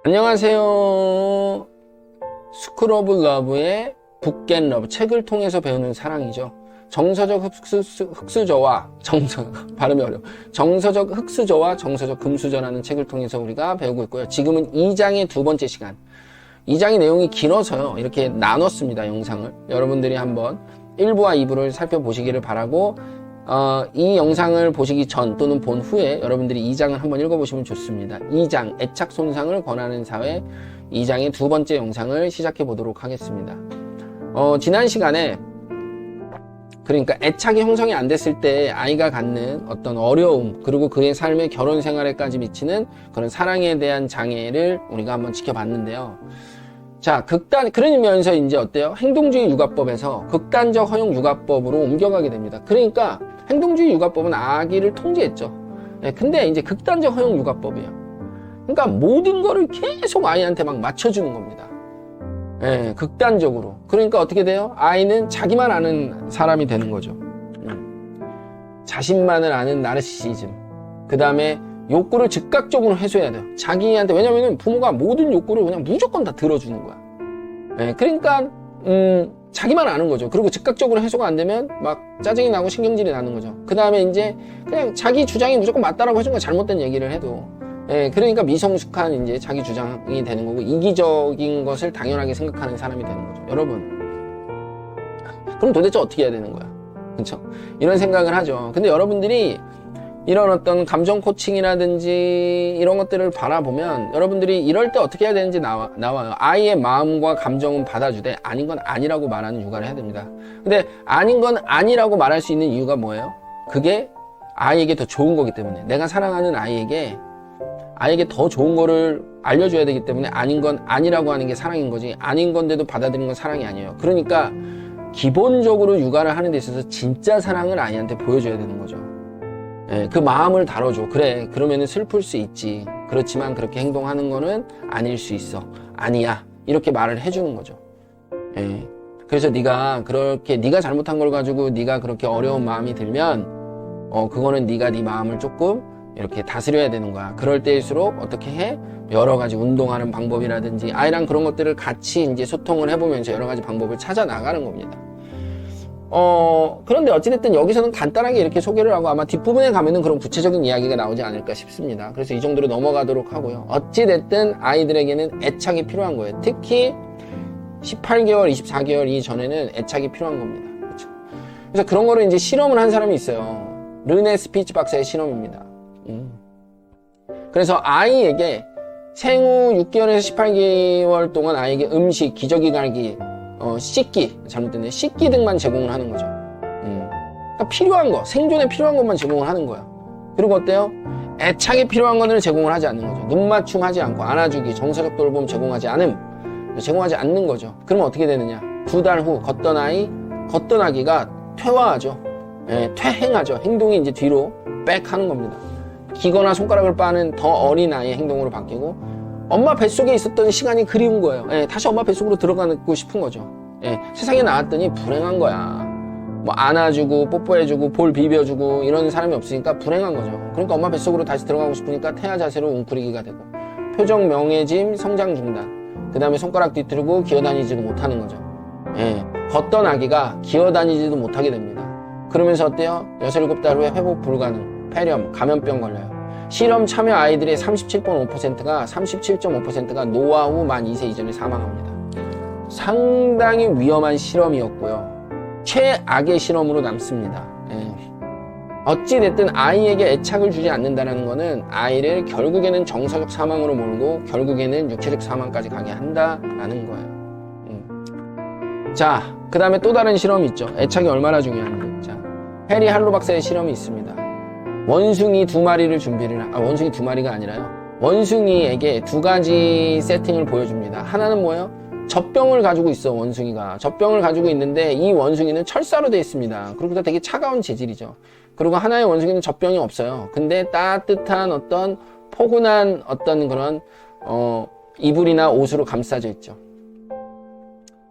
안녕하세요. 스쿨 오브 러브의 북앤러브, 책을 통해서 배우는 사랑이죠. 정서적 흑수저와 발음이 어려워. 정서적 흑수저와 정서적 금수저라는 책을 통해서 우리가 배우고 있고요. 지금은 2장의 두 번째 시간. 2장의 내용이 길어서요, 이렇게 나눴습니다. 영상을 여러분들이 한번 1부와 2부를 살펴보시기를 바라고, 이 영상을 보시기 전 또는 본 후에 여러분들이 2장을 한번 읽어보시면 좋습니다. 2장 애착 손상을 권하는 사회, 2장의 두 번째 영상을 시작해 보도록 하겠습니다. 지난 시간에, 그러니까 애착이 형성이 안 됐을 때 아이가 갖는 어떤 어려움, 그리고 그의 삶의 결혼 생활에까지 미치는 그런 사랑에 대한 장애를 우리가 한번 지켜봤는데요. 자, 그러면서 이제 어때요? 행동주의 육아법에서 극단적 허용 육아법으로 옮겨가게 됩니다. 그러니까 행동주의 육아법은 아기를 통제했죠. 근데 이제 극단적 허용 육아법이에요. 그러니까 모든 거를 계속 아이한테 막 맞춰주는 겁니다. 극단적으로. 그러니까 어떻게 돼요? 아이는 자기만 아는 사람이 되는 거죠. 자신만을 아는 나르시시즘. 그 다음에 욕구를 즉각적으로 해소해야 돼요. 자기한테. 왜냐면은 부모가 모든 욕구를 그냥 무조건 다 들어주는 거야. 그러니까 자기만 아는 거죠. 그리고 즉각적으로 해소가 안 되면 막 짜증이 나고 신경질이 나는 거죠. 그 다음에 이제 그냥 자기 주장이 무조건 맞다라고 해준 건 잘못된 얘기를 해도, 그러니까 미성숙한 이제 자기 주장이 되는 거고, 이기적인 것을 당연하게 생각하는 사람이 되는 거죠. 여러분, 그럼 도대체 어떻게 해야 되는 거야? 그렇죠? 이런 생각을 하죠. 근데 여러분들이 이런 어떤 감정 코칭이라든지 이런 것들을 바라보면 여러분들이 이럴 때 어떻게 해야 되는지 나와요. 아이의 마음과 감정은 받아주되 아닌 건 아니라고 말하는 육아를 해야 됩니다. 근데 아닌 건 아니라고 말할 수 있는 이유가 뭐예요? 그게 아이에게 더 좋은 거기 때문에, 내가 사랑하는 아이에게 더 좋은 거를 알려줘야 되기 때문에 아닌 건 아니라고 하는 게 사랑인 거지, 아닌 건데도 받아들이는 건 사랑이 아니에요. 그러니까 기본적으로 육아를 하는 데 있어서 진짜 사랑을 아이한테 보여줘야 되는 거죠. 그 마음을 다뤄줘. 그래, 그러면은 슬플 수 있지. 그렇지만 그렇게 행동하는 거는 아닐 수 있어. 아니야. 이렇게 말을 해주는 거죠. 그래서 네가 잘못한 걸 가지고 네가 그렇게 어려운 마음이 들면, 그거는 네가 네 마음을 조금 이렇게 다스려야 되는 거야. 그럴 때일수록 어떻게 해? 여러 가지 운동하는 방법이라든지 아이랑 그런 것들을 같이 이제 소통을 해보면서 여러 가지 방법을 찾아 나가는 겁니다. 그런데 어찌됐든 여기서는 간단하게 이렇게 소개를 하고 아마 뒷부분에 가면은 그런 구체적인 이야기가 나오지 않을까 싶습니다. 그래서 이 정도로 넘어가도록 하고요. 어찌됐든 아이들에게는 애착이 필요한 거예요. 특히 18개월, 24개월 이전에는 애착이 필요한 겁니다. 그렇죠? 그래서 그런 거를 이제 실험을 한 사람이 있어요. 르네 스피츠 박사의 실험입니다. 그래서 아이에게 생후 6개월에서 18개월 동안 아이에게 음식, 기저귀 갈기, 씻기, 잘못됐네, 씻기 등만 제공을 하는 거죠. 그러니까 필요한 거, 생존에 필요한 것만 제공을 하는 거야. 그리고 어때요? 애착에 필요한 거는 제공을 하지 않는 거죠. 눈맞춤 하지 않고, 안아주기, 정서적 돌봄 제공하지 않는 거죠. 그러면 어떻게 되느냐? 2달 후 걷던 아기가 퇴화하죠. 퇴행하죠. 행동이 이제 뒤로 백 하는 겁니다. 기거나 손가락을 빠는 더 어린 아이의 행동으로 바뀌고, 엄마 뱃속에 있었던 시간이 그리운 거예요. 다시 엄마 뱃속으로 들어가고 싶은 거죠. 세상에 나왔더니 불행한 거야. 뭐 안아주고 뽀뽀해주고 볼 비벼주고 이런 사람이 없으니까 불행한 거죠. 그러니까 엄마 뱃속으로 다시 들어가고 싶으니까 태아 자세로 웅크리기가 되고, 표정 명해짐, 성장 중단, 그 다음에 손가락 뒤틀고 기어다니지도 못하는 거죠. 걷던 아기가 기어다니지도 못하게 됩니다. 그러면서 어때요? 6, 7달 후에 회복 불가능, 폐렴, 감염병 걸려요. 실험 참여 아이들의 37.5%가 노화 후 만 2세 이전에 사망합니다. 상당히 위험한 실험이었고요. 최악의 실험으로 남습니다. 어찌됐든 아이에게 애착을 주지 않는다는 것은 아이를 결국에는 정서적 사망으로 몰고 결국에는 육체적 사망까지 가게 한다라는 거예요. 자, 그 다음에 또 다른 실험이 있죠. 애착이 얼마나 중요한지. 자, 해리 할로 박사의 실험이 있습니다. 원숭이 2마리를 원숭이 2마리가 아니라요. 원숭이에게 2가지 세팅을 보여줍니다. 하나는 뭐예요? 젖병을 가지고 있어, 원숭이가. 젖병을 가지고 있는데 이 원숭이는 철사로 되어 있습니다. 그리고 되게 차가운 재질이죠. 그리고 하나의 원숭이는 젖병이 없어요. 근데 따뜻한 어떤 포근한 어떤 그런 이불이나 옷으로 감싸져 있죠.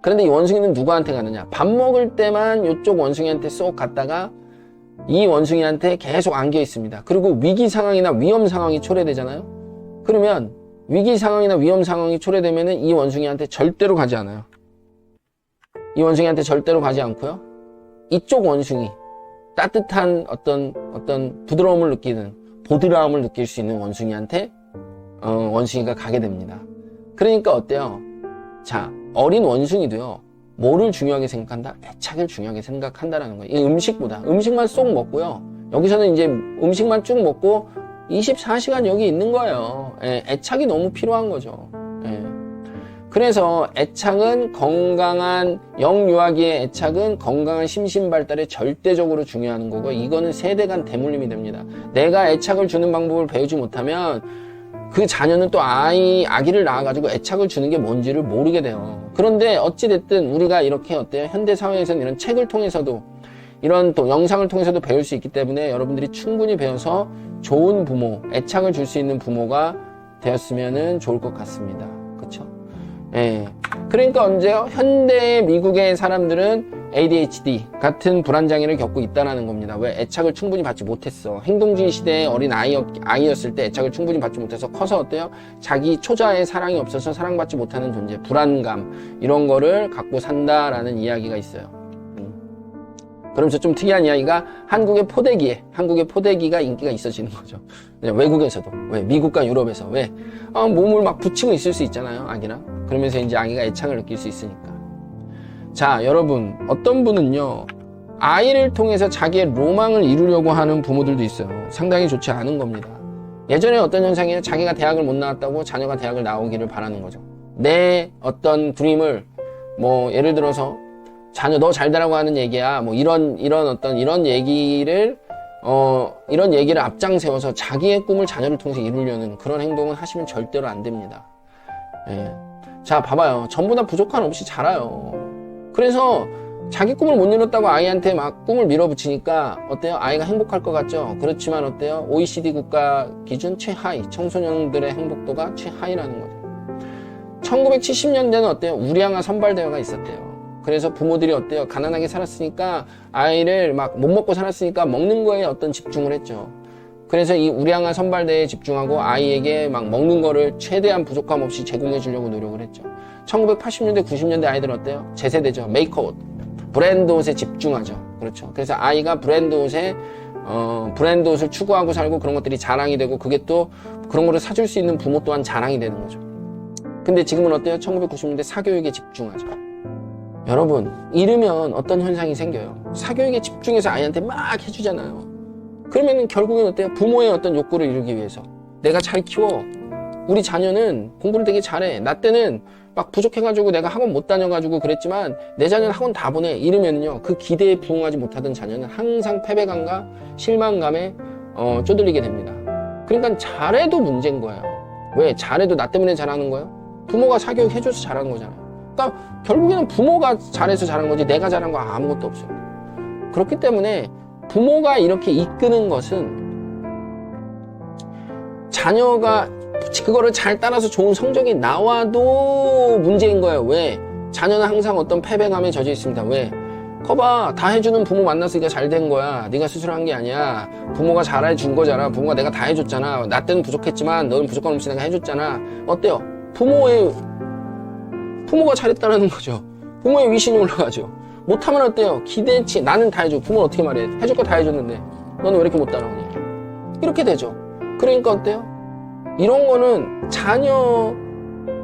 그런데 이 원숭이는 누구한테 가느냐? 밥 먹을 때만 이쪽 원숭이한테 쏙 갔다가 이 원숭이한테 계속 안겨 있습니다. 그리고 위기 상황이나 위험 상황이 초래되잖아요. 그러면 위기 상황이나 위험 상황이 초래되면은 이 원숭이한테 절대로 가지 않아요. 이 원숭이한테 절대로 가지 않고요. 이쪽 원숭이, 따뜻한 어떤 부드러움을 느끼는, 보드라움을 느낄 수 있는 원숭이한테 원숭이가 가게 됩니다. 그러니까 어때요? 자, 어린 원숭이도요, 뭐를 중요하게 생각한다? 애착을 중요하게 생각한다라는 거예요. 이 음식만 쏙 먹고요. 여기서는 이제 음식만 쭉 먹고 24시간 여기 있는 거예요. 예, 애착이 너무 필요한 거죠. 예. 그래서 애착은 건강한, 영유아기의 애착은 건강한 심신 발달에 절대적으로 중요한 거고, 이거는 세대 간 대물림이 됩니다. 내가 애착을 주는 방법을 배우지 못하면 그 자녀는 또 아기를 낳아가지고 애착을 주는 게 뭔지를 모르게 돼요. 그런데 어찌됐든 우리가 이렇게 어때요? 현대사회에서는 이런 책을 통해서도, 이런 또 영상을 통해서도 배울 수 있기 때문에 여러분들이 충분히 배워서 좋은 부모, 애착을 줄 수 있는 부모가 되었으면 좋을 것 같습니다. 그쵸? 예. 그러니까 언제요? 현대 미국의 사람들은 ADHD 같은 불안장애를 겪고 있다는 겁니다. 왜? 애착을 충분히 받지 못했어. 행동주의 시대의 어린 아이였을 때 애착을 충분히 받지 못해서 커서 어때요? 자기 초자의 사랑이 없어서 사랑받지 못하는 존재, 불안감, 이런 거를 갖고 산다라는 이야기가 있어요. 그러면서 좀 특이한 이야기가 한국의 포대기가 인기가 있어지는 거죠. 외국에서도. 왜? 미국과 유럽에서. 왜? 몸을 막 붙이고 있을 수 있잖아요, 아기랑. 그러면서 이제 아기가 애착을 느낄 수 있으니까. 자, 여러분, 어떤 분은요, 아이를 통해서 자기의 로망을 이루려고 하는 부모들도 있어요. 상당히 좋지 않은 겁니다. 예전에 어떤 현상이에요? 자기가 대학을 못 나왔다고 자녀가 대학을 나오기를 바라는 거죠. 내 어떤 드림을, 뭐, 예를 들어서, 자녀 너 잘 되라고 하는 얘기야. 뭐 이런 얘기를 앞장 세워서 자기의 꿈을 자녀를 통해서 이루려는 그런 행동은 하시면 절대로 안 됩니다. 예. 자, 봐봐요. 전부 다 부족한 없이 자라요. 그래서 자기 꿈을 못 이뤘다고 아이한테 막 꿈을 밀어붙이니까 어때요? 아이가 행복할 것 같죠? 그렇지만 어때요? OECD 국가 기준 최하위, 청소년들의 행복도가 최하위라는 거죠. 1970년대는 어때요? 우량아 선발대회가 있었대요. 그래서 부모들이 어때요? 가난하게 살았으니까 아이를 막 못 먹고 살았으니까 먹는 거에 어떤 집중을 했죠. 그래서 이 우량아 선발대에 집중하고 아이에게 막 먹는 거를 최대한 부족함 없이 제공해 주려고 노력을 했죠. 1980년대, 90년대 아이들은 어때요? 제 세대죠. 메이크업, 브랜드 옷에 집중하죠. 그렇죠. 그래서 아이가 브랜드 옷을 추구하고 살고 그런 것들이 자랑이 되고, 그게 또 그런 거를 사줄 수 있는 부모 또한 자랑이 되는 거죠. 근데 지금은 어때요? 1990년대 사교육에 집중하죠. 여러분, 이러면 어떤 현상이 생겨요? 사교육에 집중해서 아이한테 막 해주잖아요. 그러면 결국엔 어때요? 부모의 어떤 욕구를 이루기 위해서 내가 잘 키워, 우리 자녀는 공부를 되게 잘해, 나 때는 막 부족해가지고 내가 학원 못 다녀가지고 그랬지만 내 자녀는 학원 다 보내, 이러면요 그 기대에 부응하지 못하던 자녀는 항상 패배감과 실망감에 쪼들리게 됩니다. 그러니까 잘해도 문제인 거예요. 왜? 잘해도 나 때문에 잘하는 거예요? 부모가 사교육 해줘서 잘하는 거잖아요. 그러니까 결국에는 부모가 잘해서 잘한 거지 내가 잘한 거 아무것도 없어요. 그렇기 때문에 부모가 이렇게 이끄는 것은 자녀가 그거를 잘 따라서 좋은 성적이 나와도 문제인 거예요. 왜? 자녀는 항상 어떤 패배감에 젖어 있습니다. 왜? 거봐, 다 해주는 부모 만났으니까 잘 된 거야. 네가 스스로 한 게 아니야. 부모가 잘해준 거잖아. 부모가 내가 다 해줬잖아. 나 때는 부족했지만 너는 부족함 없이 내가 해줬잖아. 어때요? 부모가 잘했다는 거죠. 부모의 위신이 올라가죠. 못하면 어때요? 기대치, 나는 다 해줘. 부모는 어떻게 말해? 해줄 거 다 해줬는데 너는 왜 이렇게 못 따라오니? 이렇게 되죠. 그러니까 어때요? 이런 거는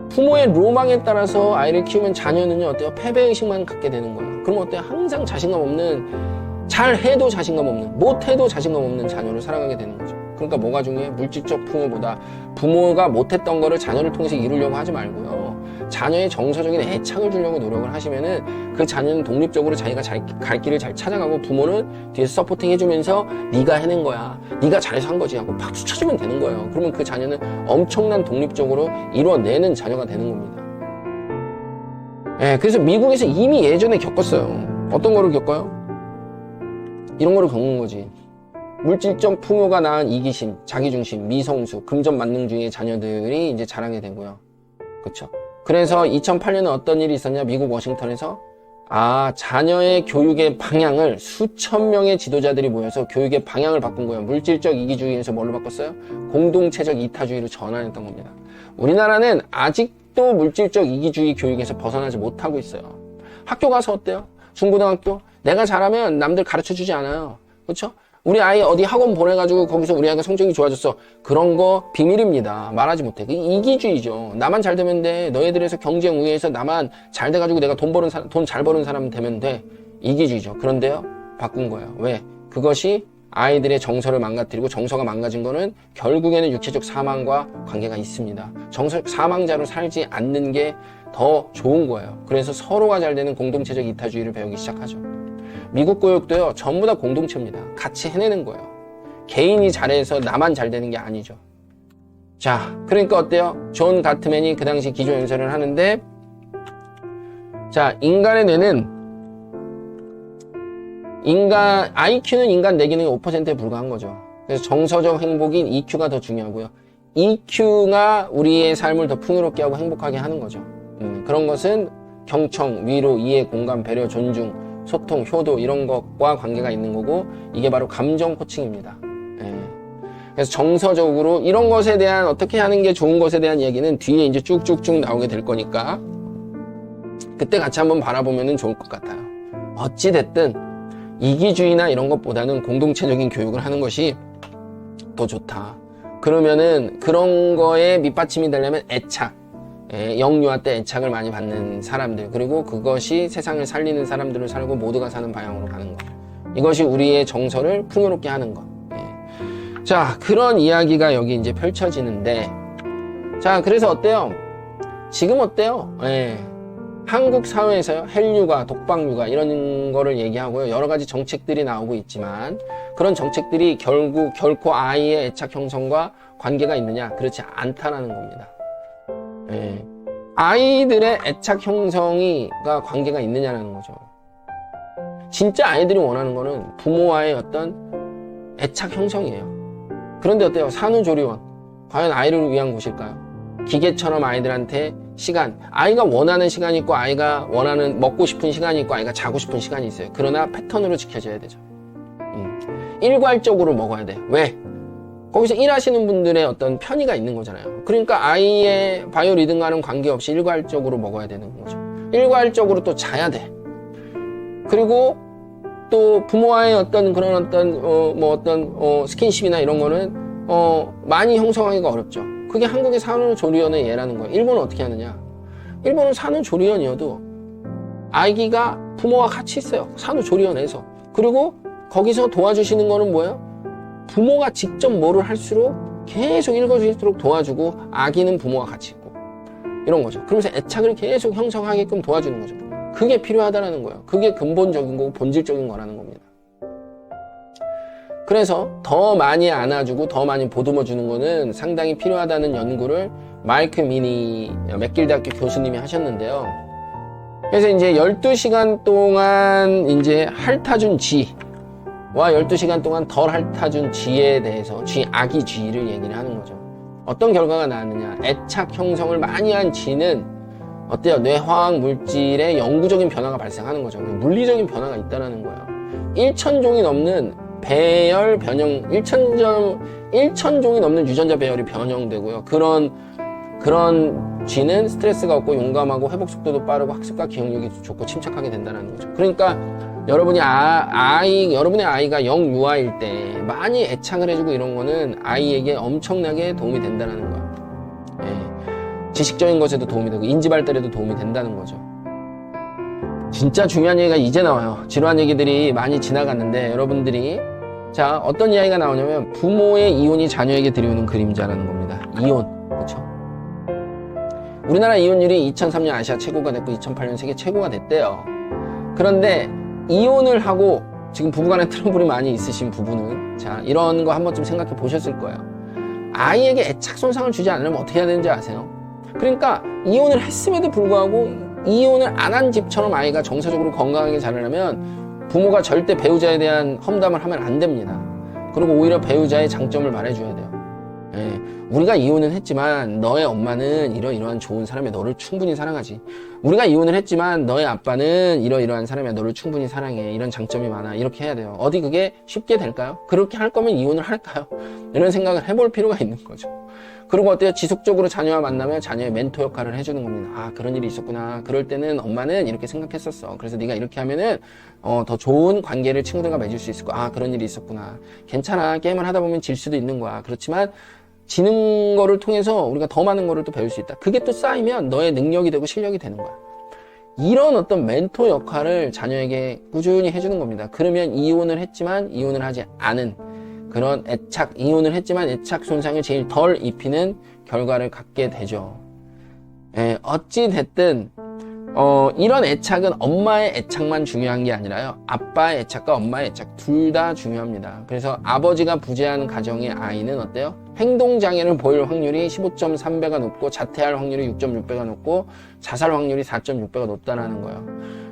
부모의 로망에 따라서 아이를 키우면 자녀는요 어때요? 패배의식만 갖게 되는 거예요. 그럼 어때요? 항상 자신감 없는, 잘해도 자신감 없는, 못해도 자신감 없는 자녀를 살아가게 되는 거죠. 그러니까 뭐가 중요해? 물질적 풍요보다 부모가 못했던 거를 자녀를 통해서 이루려고 하지 말고요, 자녀의 정서적인 애착을 주려고 노력을 하시면은 그 자녀는 독립적으로 자기가 갈 길을 잘 찾아가고, 부모는 뒤에서 서포팅 해주면서 네가 해낸 거야, 네가 잘해서 한 거지 하고 박수 쳐주면 되는 거예요. 그러면 그 자녀는 엄청난 독립적으로 이루어내는 자녀가 되는 겁니다. 예, 그래서 미국에서 이미 예전에 겪었어요. 어떤 거를 겪어요? 이런 거를 겪는 거지. 물질적 풍요가 낳은 이기심, 자기중심, 미성수, 금전만능주의의 자녀들이 이제 자라게 되고요. 그쵸? 그래서 2008년에 어떤 일이 있었냐? 미국 워싱턴에서 자녀의 교육의 방향을 수천 명의 지도자들이 모여서 교육의 방향을 바꾼 거예요. 물질적 이기주의에서 뭘로 바꿨어요? 공동체적 이타주의로 전환했던 겁니다. 우리나라는 아직도 물질적 이기주의 교육에서 벗어나지 못하고 있어요. 학교 가서 어때요? 중고등학교? 내가 잘하면 남들 가르쳐 주지 않아요. 그렇죠? 우리 아이 어디 학원 보내가지고 거기서 우리 아이가 성적이 좋아졌어. 그런 거 비밀입니다. 말하지 못해. 그게 이기주의죠. 나만 잘 되면 돼. 너희들에서 경쟁 우위에서 나만 잘 돼가지고 내가 돈 잘 버는 사람 되면 돼. 이기주의죠. 그런데요, 바꾼 거예요. 왜? 그것이 아이들의 정서를 망가뜨리고, 정서가 망가진 거는 결국에는 육체적 사망과 관계가 있습니다. 사망자로 살지 않는 게 더 좋은 거예요. 그래서 서로가 잘 되는 공동체적 이타주의를 배우기 시작하죠. 미국 교육도요, 전부 다 공동체입니다. 같이 해내는 거예요. 개인이 잘해서 나만 잘 되는 게 아니죠. 자, 그러니까 어때요? 존 가트맨이 그 당시 기조연설을 하는데, 자, 인간의 뇌는, IQ는 인간 내 기능의 5%에 불과한 거죠. 그래서 정서적 행복인 EQ가 더 중요하고요. EQ가 우리의 삶을 더 풍요롭게 하고 행복하게 하는 거죠. 그런 것은 경청, 위로, 이해, 공감, 배려, 존중, 소통, 효도 이런 것과 관계가 있는 거고, 이게 바로 감정 코칭입니다. 그래서 정서적으로 이런 것에 대한, 어떻게 하는 게 좋은 것에 대한 얘기는 뒤에 이제 쭉쭉쭉 나오게 될 거니까 그때 같이 한번 바라보면 좋을 것 같아요. 어찌됐든 이기주의나 이런 것보다는 공동체적인 교육을 하는 것이 더 좋다. 그러면은 그런 거에 밑받침이 되려면 애착, 영유아 때 애착을 많이 받는 사람들, 그리고 그것이 세상을 살리는 사람들을 살고 모두가 사는 방향으로 가는 것, 이것이 우리의 정서를 풍요롭게 하는 것. 자, 그런 이야기가 여기 이제 펼쳐지는데, 자, 그래서 어때요? 지금 어때요? 한국 사회에서요, 헬육아, 독박육아 이런 거를 얘기하고요, 여러 가지 정책들이 나오고 있지만, 그런 정책들이 결코 아이의 애착 형성과 관계가 있느냐? 그렇지 않다라는 겁니다. 아이들의 애착 형성이가 관계가 있느냐라는 거죠. 진짜 아이들이 원하는 거는 부모와의 어떤 애착 형성이에요. 그런데 어때요? 산후조리원, 과연 아이를 위한 곳일까요? 기계처럼 아이들한테 시간, 아이가 원하는 시간이 있고, 아이가 원하는 먹고 싶은 시간이 있고, 아이가 자고 싶은 시간이 있어요. 그러나 패턴으로 지켜져야 되죠. 일괄적으로 먹어야 돼. 왜? 거기서 일하시는 분들의 어떤 편의가 있는 거잖아요. 그러니까 아이의 바이오 리듬과는 관계없이 일괄적으로 먹어야 되는 거죠. 일괄적으로 또 자야 돼. 그리고 또 부모와의 어떤 그런 어떤 스킨십이나 이런 거는 많이 형성하기가 어렵죠. 그게 한국의 산후조리원의 예라는 거예요. 일본은 어떻게 하느냐? 일본은 산후조리원이어도 아기가 부모와 같이 있어요. 산후조리원에서. 그리고 거기서 도와주시는 거는 뭐예요? 부모가 직접 뭐를 할수록 계속 읽어줄수록 도와주고, 아기는 부모와 같이 있고, 이런 거죠. 그러면서 애착을 계속 형성하게끔 도와주는 거죠. 그게 필요하다는 거예요. 그게 근본적인 거고 본질적인 거라는 겁니다. 그래서 더 많이 안아주고 더 많이 보듬어주는 거는 상당히 필요하다는 연구를 마이크 미니 맥길 대학교 교수님이 하셨는데요. 그래서 이제 12시간 동안 이제 핥아준 쥐와 12시간 동안 덜 핥아준 쥐에 대해서 아기 쥐를 얘기를 하는 거죠. 어떤 결과가 나왔느냐? 애착 형성을 많이 한 쥐는 어때요? 뇌화학 물질의 영구적인 변화가 발생하는 거죠. 물리적인 변화가 있다는 거예요. 1,000종이 넘는 배열 변형, 1,000종이 넘는 유전자 배열이 변형되고요. 그런 쥐는 스트레스가 없고 용감하고 회복 속도도 빠르고 학습과 기억력이 좋고 침착하게 된다는 거죠. 그러니까 여러분의 아이가 영유아일 때 많이 애착을 해주고 이런 거는 아이에게 엄청나게 도움이 된다는 거예요. 지식적인 것에도 도움이 되고 인지 발달에도 도움이 된다는 거죠. 진짜 중요한 얘기가 이제 나와요. 지루한 얘기들이 많이 지나갔는데 여러분들이, 자, 어떤 이야기가 나오냐면 부모의 이혼이 자녀에게 들이오는 그림자라는 겁니다. 이혼, 그렇죠? 우리나라 이혼율이 2003년 아시아 최고가 됐고 2008년 세계 최고가 됐대요. 그런데 이혼을 하고 지금 부부간에 트러블이 많이 있으신 부부는, 자, 이런 거 한 번쯤 생각해 보셨을 거예요. 아이에게 애착 손상을 주지 않으려면 어떻게 해야 되는지 아세요? 그러니까 이혼을 했음에도 불구하고 이혼을 안 한 집처럼 아이가 정서적으로 건강하게 자라려면 부모가 절대 배우자에 대한 험담을 하면 안 됩니다. 그리고 오히려 배우자의 장점을 말해줘야 돼요. 예, 우리가 이혼은 했지만 너의 엄마는 이러이러한 좋은 사람이야. 너를 충분히 사랑하지. 우리가 이혼을 했지만 너의 아빠는 이러이러한 사람이야. 너를 충분히 사랑해. 이런 장점이 많아. 이렇게 해야 돼요. 어디 그게 쉽게 될까요? 그렇게 할 거면 이혼을 할까요? 이런 생각을 해볼 필요가 있는 거죠. 그리고 어때요? 지속적으로 자녀와 만나면 자녀의 멘토 역할을 해주는 겁니다. 아, 그런 일이 있었구나. 그럴 때는 엄마는 이렇게 생각했었어. 그래서 네가 이렇게 하면은 더 좋은 관계를 친구들과 맺을 수 있을 거야. 아, 그런 일이 있었구나. 괜찮아. 게임을 하다 보면 질 수도 있는 거야. 그렇지만 지는 거를 통해서 우리가 더 많은 거를 또 배울 수 있다. 그게 또 쌓이면 너의 능력이 되고 실력이 되는 거야. 이런 어떤 멘토 역할을 자녀에게 꾸준히 해주는 겁니다. 그러면 이혼을 했지만 이혼을 하지 않은 그런 이혼을 했지만 애착 손상을 제일 덜 입히는 결과를 갖게 되죠. 예, 어찌됐든 이런 애착은 엄마의 애착만 중요한 게 아니라요. 아빠의 애착과 엄마의 애착 둘 다 중요합니다. 그래서 아버지가 부재한 가정의 아이는 어때요? 행동장애를 보일 확률이 15.3배가 높고 자퇴할 확률이 6.6배가 높고 자살 확률이 4.6배가 높다는 거예요.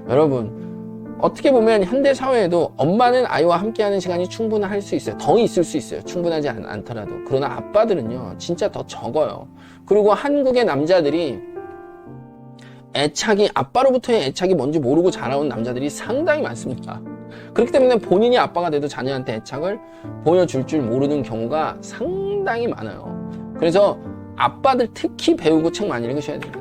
여러분, 어떻게 보면 현대 사회에도 엄마는 아이와 함께하는 시간이 충분할 수 있어요. 더 있을 수 있어요. 충분하지 않더라도. 그러나 아빠들은요, 진짜 더 적어요. 그리고 한국의 남자들이 아빠로부터의 애착이 뭔지 모르고 자라온 남자들이 상당히 많습니다. 그렇기 때문에 본인이 아빠가 돼도 자녀한테 애착을 보여줄 줄 모르는 경우가 상당히 많아요. 그래서 아빠들 특히 배우고 책 많이 읽으셔야 됩니다.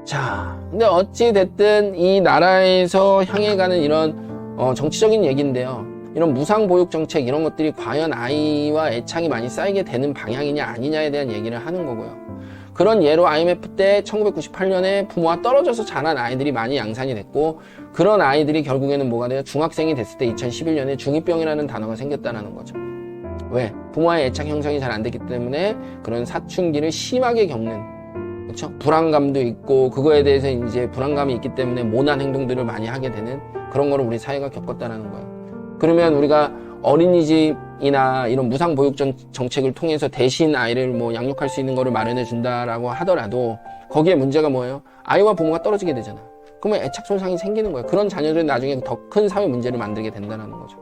자, 근데 어찌됐든 이 나라에서 향해 가는 이런 정치적인 얘기인데요. 이런 무상보육 정책 이런 것들이 과연 아이와 애착이 많이 쌓이게 되는 방향이냐 아니냐에 대한 얘기를 하는 거고요. 그런 예로 IMF 때 1998년에 부모와 떨어져서 자란 아이들이 많이 양산이 됐고, 그런 아이들이 결국에는 뭐가 돼요? 중학생이 됐을 때 2011년에 중2병이라는 단어가 생겼다는 거죠. 왜? 부모와의 애착 형성이 잘 안 됐기 때문에 그런 사춘기를 심하게 겪는, 그렇죠? 불안감도 있고, 그거에 대해서 이제 불안감이 있기 때문에 모난 행동들을 많이 하게 되는 그런 거를 우리 사회가 겪었다는 거예요. 그러면 우리가 어린이집이나 이런 무상보육 정책을 통해서 대신 아이를 뭐 양육할 수 있는 거를 마련해 준다라고 하더라도 거기에 문제가 뭐예요? 아이와 부모가 떨어지게 되잖아. 그러면 애착 손상이 생기는 거예요. 그런 자녀들은 나중에 더 큰 사회 문제를 만들게 된다는 거죠.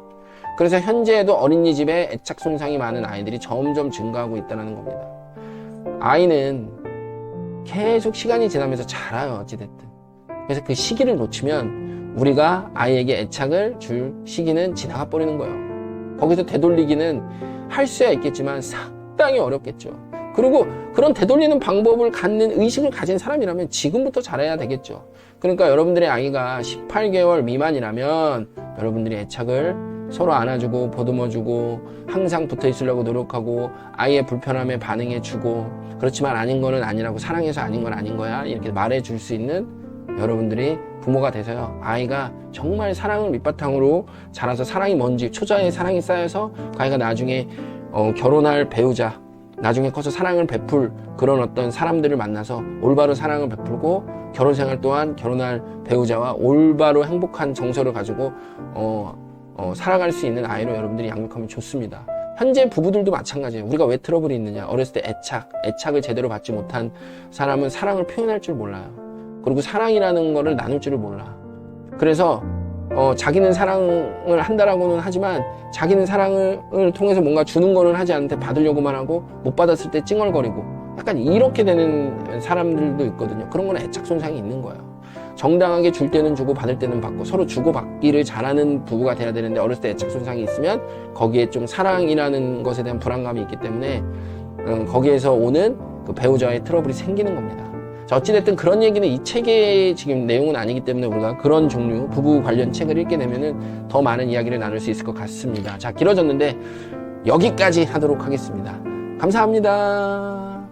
그래서 현재에도 어린이집에 애착 손상이 많은 아이들이 점점 증가하고 있다는 겁니다. 아이는 계속 시간이 지나면서 자라요, 어찌됐든. 그래서 그 시기를 놓치면 우리가 아이에게 애착을 줄 시기는 지나가 버리는 거예요. 거기서 되돌리기는 할 수야 있겠지만 상당히 어렵겠죠. 그리고 그런 되돌리는 방법을 갖는 의식을 가진 사람이라면 지금부터 잘해야 되겠죠. 그러니까 여러분들의 아이가 18개월 미만이라면 여러분들이 애착을 서로 안아주고 보듬어주고 항상 붙어 있으려고 노력하고 아이의 불편함에 반응해주고, 그렇지만 아닌 거는 아니라고, 사랑해서 아닌 건 아닌 거야 이렇게 말해줄 수 있는 여러분들이 부모가 돼서요, 아이가 정말 사랑을 밑바탕으로 자라서 사랑이 뭔지, 초자의 사랑이 쌓여서 그 아이가 나중에 결혼할 배우자, 나중에 커서 사랑을 베풀 그런 어떤 사람들을 만나서 올바로 사랑을 베풀고 결혼생활 또한 결혼할 배우자와 올바로 행복한 정서를 가지고 살아갈 수 있는 아이로 여러분들이 양육하면 좋습니다. 현재 부부들도 마찬가지예요. 우리가 왜 트러블이 있느냐? 어렸을 때 애착을 제대로 받지 못한 사람은 사랑을 표현할 줄 몰라요. 그리고 사랑이라는 거를 나눌 줄을 몰라. 그래서 자기는 사랑을 한다라고는 하지만 자기는 사랑을 통해서 뭔가 주는 거는 하지 않는데 받으려고만 하고 못 받았을 때 찡얼거리고 약간 이렇게 되는 사람들도 있거든요. 그런 건 애착 손상이 있는 거예요. 정당하게 줄 때는 주고 받을 때는 받고 서로 주고받기를 잘하는 부부가 돼야 되는데 어렸을 때 애착 손상이 있으면 거기에 좀 사랑이라는 것에 대한 불안감이 있기 때문에 거기에서 오는 그 배우자의 트러블이 생기는 겁니다. 자, 어찌됐든 그런 얘기는 이 책의 지금 내용은 아니기 때문에 우리가 그런 종류 부부 관련 책을 읽게 되면은 더 많은 이야기를 나눌 수 있을 것 같습니다. 자, 길어졌는데 여기까지 하도록 하겠습니다. 감사합니다.